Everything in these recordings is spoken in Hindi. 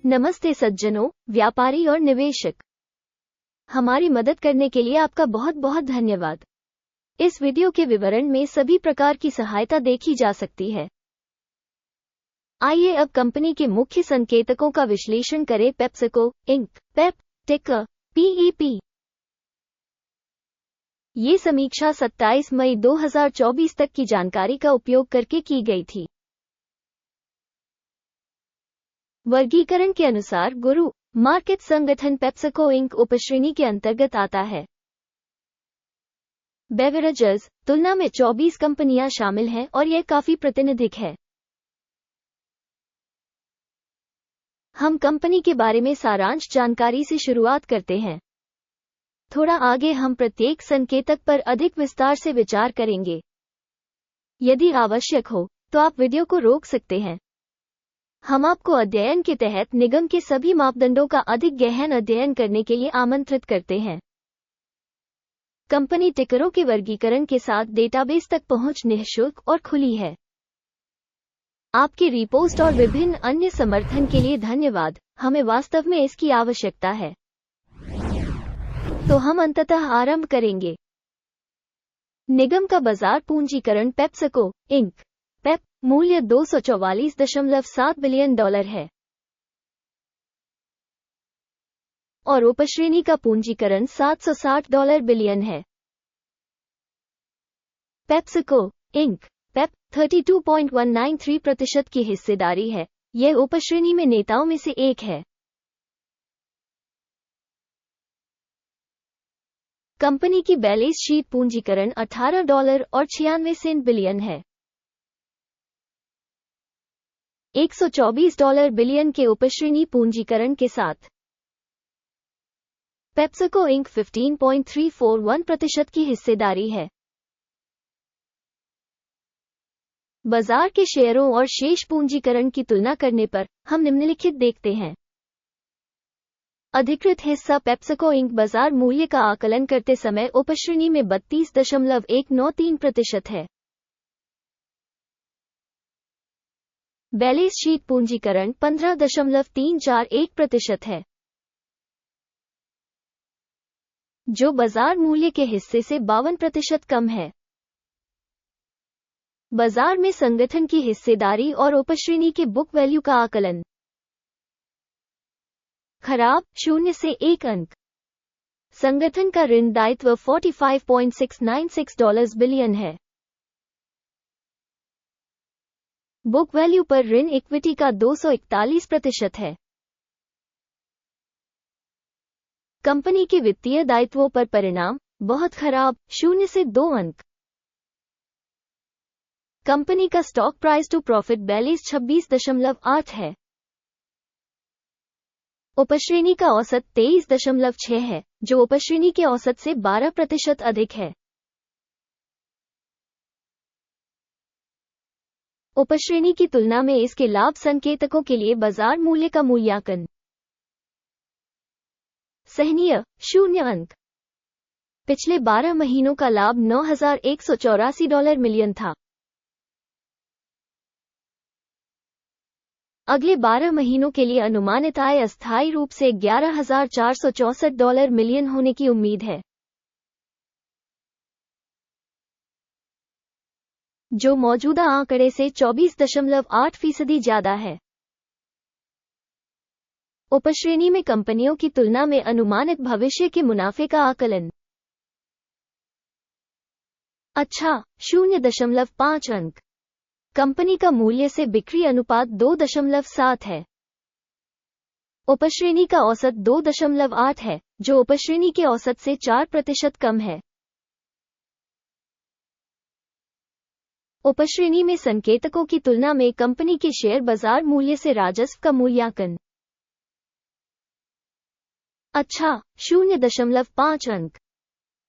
नमस्ते सज्जनों, व्यापारी और निवेशक। हमारी मदद करने के लिए आपका बहुत बहुत धन्यवाद। इस वीडियो के विवरण में सभी प्रकार की सहायता देखी जा सकती है। आइए अब कंपनी के मुख्य संकेतकों का विश्लेषण करें। पेप्सिको इंक, पेप, टिकर PEP। ये समीक्षा 27 मई 2024 तक की जानकारी का उपयोग करके की गई थी। वर्गीकरण के अनुसार गुरु मार्केट संगठन पेप्सिको इंक उपश्रेणी के अंतर्गत आता है। बेवरेजेस तुलना में 24 कंपनियां शामिल हैं और यह काफी प्रातिनिधिक है। हम कंपनी के बारे में सारांश जानकारी से शुरुआत करते हैं। थोड़ा आगे हम प्रत्येक संकेतक पर अधिक विस्तार से विचार करेंगे। यदि आवश्यक हो तो आप वीडियो को रोक सकते हैं। हम आपको अध्ययन के तहत निगम के सभी मापदंडों का अधिक गहन अध्ययन करने के लिए आमंत्रित करते हैं। कंपनी टिकरों के वर्गीकरण के साथ डेटाबेस तक पहुंच निःशुल्क और खुली है। आपके रिपोस्ट और विभिन्न अन्य समर्थन के लिए धन्यवाद। हमें वास्तव में इसकी आवश्यकता है। तो हम अंततः आरंभ करेंगे। निगम का बाजार पूंजीकरण पेप्सिको इंक पेप मूल्य $244.7 बिलियन है और उपश्रेणी का पूंजीकरण $760 बिलियन है। पेप्सिको इंक पेप 32.193% की हिस्सेदारी है। यह उपश्रेणी में नेताओं में से एक है। कंपनी की बैलेंस शीट पूंजीकरण $18.96 बिलियन है। $124 बिलियन के उपश्रेणी पूंजीकरण के साथ पेप्सिको इंक 15.341% की हिस्सेदारी है। बाजार के शेयरों और शेष पूंजीकरण की तुलना करने पर हम निम्नलिखित देखते हैं। अधिकृत हिस्सा पेप्सिको इंक बाजार मूल्य का आकलन करते समय उपश्रेणी में 32.193% है। बैलेंस शीट पूंजीकरण 15.341% है, जो बाजार मूल्य के हिस्से से 52% कम है। बाजार में संगठन की हिस्सेदारी और उपश्रेणी के बुक वैल्यू का आकलन। खराब 0 से 1 अंक। संगठन का ऋण दायित्व $45.696 बिलियन है। बुक वैल्यू पर ऋण इक्विटी का 241% है। कंपनी के वित्तीय दायित्वों पर परिणाम बहुत खराब 0 से 2 अंक। कंपनी का stock price to profit balance 26.8 है। उपश्रेणी का औसत 23.6 है, जो उपश्रेणी के औसत से 12% अधिक है। उपश्रेणी की तुलना में इसके लाभ संकेतकों के लिए बाजार मूल्य का मूल्यांकन सहनीय 0 अंक। पिछले 12 महीनों का लाभ $9,184 मिलियन था। अगले 12 महीनों के लिए अनुमानित आय अस्थायी रूप से $11,464 मिलियन होने की उम्मीद है, जो मौजूदा आंकड़े से 24.8% ज्यादा है। उपश्रेणी में कंपनियों की तुलना में अनुमानित भविष्य के मुनाफे का आकलन अच्छा 0.5 अंक। कंपनी का मूल्य से बिक्री अनुपात 2.7 है। उपश्रेणी का औसत 2.8 है, जो उपश्रेणी के औसत से 4% कम है। उपश्रेणी में संकेतकों की तुलना में कंपनी के शेयर बाजार मूल्य से राजस्व का मूल्यांकन अच्छा 0.5 अंक।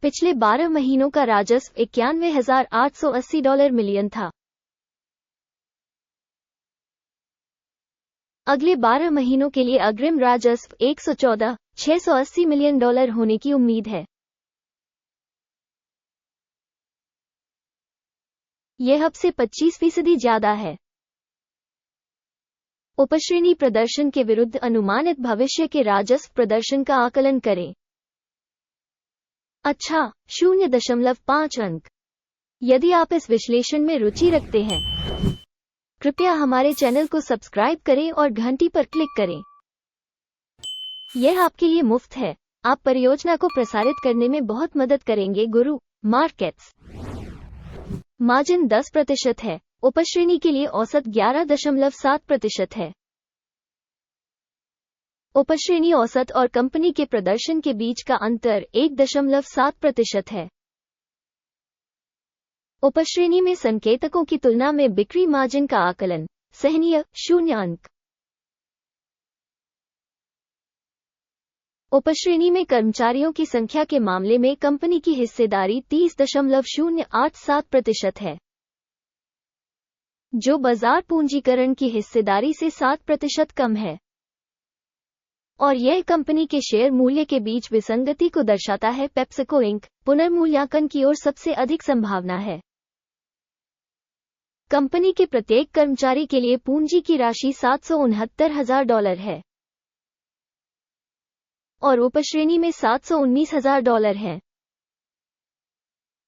पिछले 12 महीनों का राजस्व $91,880 मिलियन था। अगले 12 महीनों के लिए अग्रिम राजस्व $114,680 मिलियन होने की उम्मीद है। यह अब से 25% ज्यादा है। उपश्रेणी प्रदर्शन के विरुद्ध अनुमानित भविष्य के राजस्व प्रदर्शन का आकलन करें। अच्छा, 0.5 अंक। यदि आप इस विश्लेषण में रुचि रखते हैं, कृपया हमारे चैनल को सब्सक्राइब करें और घंटी पर क्लिक करें। यह आपके लिए मुफ्त है। आप परियोजना को प्रसारित करने में बहुत मदद करेंगे। गुरु मार्केट्स मार्जिन 10% है। उपश्रेणी के लिए औसत 11.7% है। उपश्रेणी औसत और कंपनी के प्रदर्शन के बीच का अंतर 1.7% है। उपश्रेणी में संकेतकों की तुलना में बिक्री मार्जिन का आकलन सहनीय 0 अंक। उपश्रेणी में कर्मचारियों की संख्या के मामले में कंपनी की हिस्सेदारी 30.087% है, जो बाजार पूंजीकरण की हिस्सेदारी से 7% कम है, और यह कंपनी के शेयर मूल्य के बीच विसंगति को दर्शाता है। पेप्सिको इंक पुनर्मूल्यांकन की ओर सबसे अधिक संभावना है। कंपनी के प्रत्येक कर्मचारी के लिए पूंजी की राशि $769,000 है और उपश्रेणी में $719,000 है।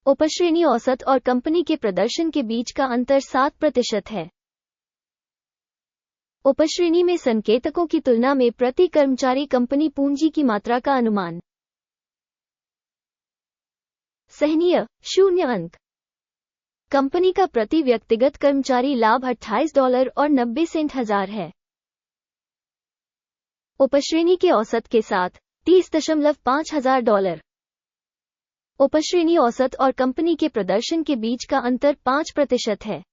उपश्रेणी औसत और कंपनी के प्रदर्शन के बीच का अंतर 7% है। उपश्रेणी में संकेतकों की तुलना में प्रति कर्मचारी कंपनी पूंजी की मात्रा का अनुमान सहनीय 0 अंक। कंपनी का प्रति व्यक्तिगत कर्मचारी लाभ $28.90 है। उपश्रेणी के औसत के साथ $30,500। उपश्रेणी औसत और कंपनी के प्रदर्शन के बीच का अंतर 5% है।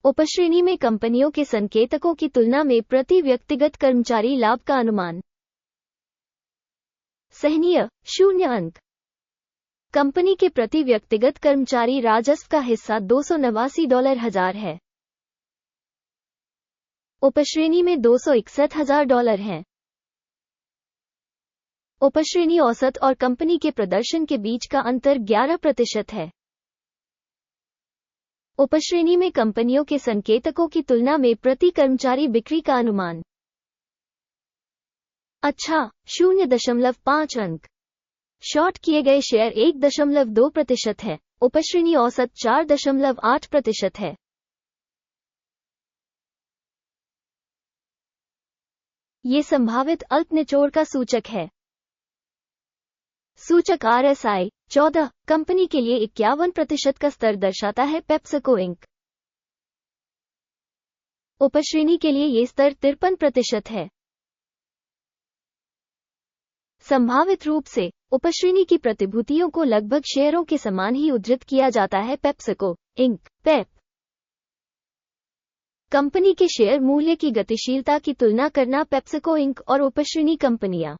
उपश्रेणी में कंपनियों के संकेतकों की तुलना में प्रति व्यक्तिगत कर्मचारी लाभ का अनुमान सहनीय 0 अंक। कंपनी के प्रति व्यक्तिगत कर्मचारी राजस्व का हिस्सा $289,000 है। उपश्रेणी में $261,000 है। उपश्रेणी औसत और कंपनी के प्रदर्शन के बीच का अंतर 11% है। उपश्रेणी में कंपनियों के संकेतकों की तुलना में प्रति कर्मचारी बिक्री का अनुमान अच्छा, 0.5 अंक। शॉर्ट किए गए शेयर 1.2% है। उपश्रेणी औसत 4.8% है। ये संभावित अल्प निचोड़ का सूचक है। सूचक RSI 14 कंपनी के लिए 51% का स्तर दर्शाता है। पेप्सिको इंक उपश्रेणी के लिए ये स्तर 53% है। संभावित रूप से उपश्रेणी की प्रतिभूतियों को लगभग शेयरों के समान ही उद्धृत किया जाता है। पेप्सिको इंक पेप कंपनी के शेयर मूल्य की गतिशीलता की तुलना करना। पेप्सिको इंक और उपश्रेणी कंपनियां।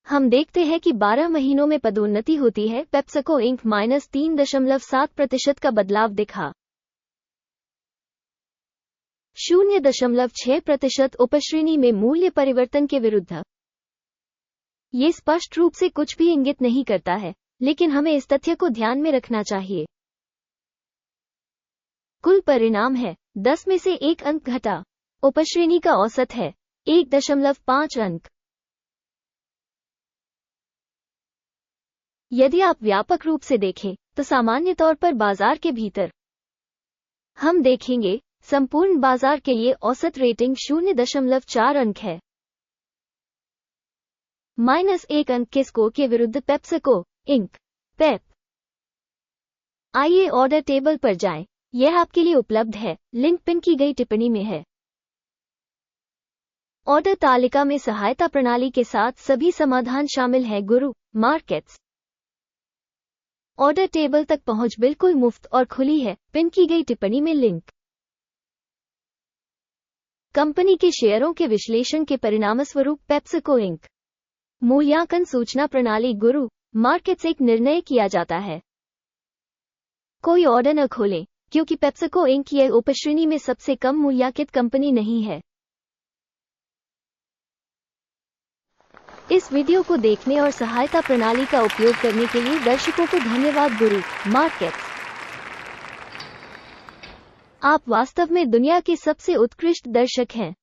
हम देखते हैं कि 12 महीनों में पदोन्नति होती है। पेप्सिको इंक -3.7% का बदलाव दिखा। 0.6% उपश्रेणी में मूल्य परिवर्तन के विरुद्ध। ये स्पष्ट रूप से कुछ भी इंगित नहीं करता है, लेकिन हमें इस तथ्य को ध्यान में रखना चाहिए। कुल परिणाम है 10 में से 1 अंक घटा। उपश्रेणी का औसत है 1.5 अंक। यदि आप व्यापक रूप से देखें तो सामान्य तौर पर बाजार के भीतर हम देखेंगे संपूर्ण बाजार के लिए औसत रेटिंग 0.4 अंक है। -1 अंक के स्कोर के विरुद्ध पेप्सिको इंक पेप। आइए ऑर्डर टेबल पर जाएं। यह आपके लिए उपलब्ध है। लिंक पिन की गई टिप्पणी में है। ऑर्डर तालिका में सहायता प्रणाली के साथ सभी समाधान शामिल हैं। गुरु मार्केट्स ऑर्डर टेबल तक पहुंच बिल्कुल मुफ्त और खुली है। पिन की गई टिप्पणी में लिंक। कंपनी के शेयरों के विश्लेषण के परिणामस्वरूप पेप्सिको इंक मूल्यांकन सूचना प्रणाली। गुरु मार्केट्स एक निर्णय किया जाता है। कोई ऑर्डर न खोलें, क्योंकि पेप्सिको इंक यह उपश्रेणी में सबसे कम मूल्यांकित कंपनी नहीं है। इस वीडियो को देखने और सहायता प्रणाली का उपयोग करने के लिए दर्शकों को धन्यवाद। गुरु मार्केट्स आप वास्तव में दुनिया के सबसे उत्कृष्ट दर्शक हैं।